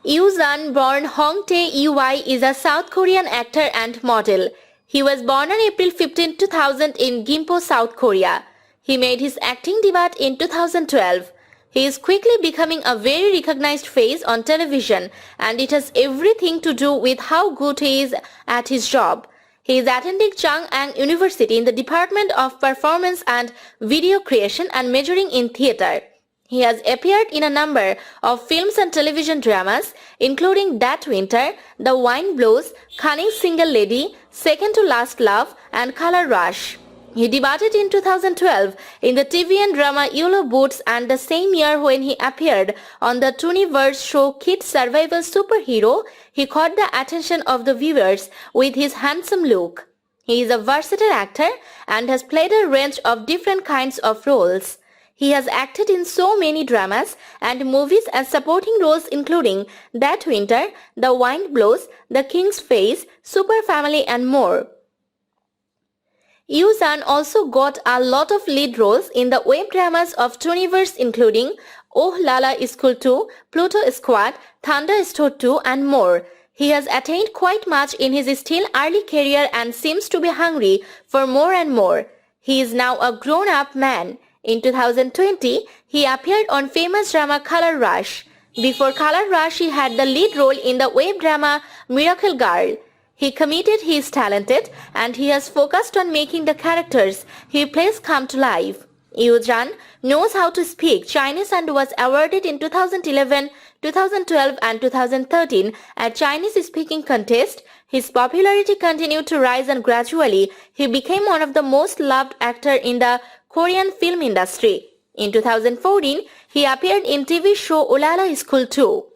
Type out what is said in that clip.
Yoo-sun, born Hong Tae-ey, is a South Korean actor and model. He was born on April 15, 2000 in Gimpo, South Korea. He made his acting debut in 2012. He is quickly becoming a very recognized face on television, and it has everything to do with how good he is at his job. He is attending Chang'an University in the Department of Performance and Video Creation and majoring in theater. He has appeared in a number of films and television dramas, including That Winter, The Wind Blows, Cunning Single Lady, Second to Last Love, and Color Rush. He debuted in 2012 in the TV and drama Yellow Boots, and the same year when he appeared on the Tuniverse show Kid Survival Superhero, he caught the attention of the viewers with his handsome look. He is a versatile actor and has played a range of different kinds of roles. He has acted in so many dramas and movies as supporting roles including That Winter, The Wind Blows, The King's Face, Super Family and more. Yoo-sun also got a lot of lead roles in the web dramas of Tuniverse including Oh La La School 2, Pluto Squad, Thunderstore 2 and more. He has attained quite much in his still early career and seems to be hungry for more and more. He is now a grown-up man. In 2020, he appeared on famous drama Color Rush. Before Color Rush, he had the lead role in the web drama Miracle Girl. He committed he is talented and he has focused on making the characters he plays come to life. Yoo-sun knows how to speak Chinese and was awarded in 2011, 2012 and 2013 at Chinese speaking contest. His popularity continued to rise and gradually he became one of the most loved actors in the Korean film industry. In 2014, he appeared in TV show Oh La La School 2.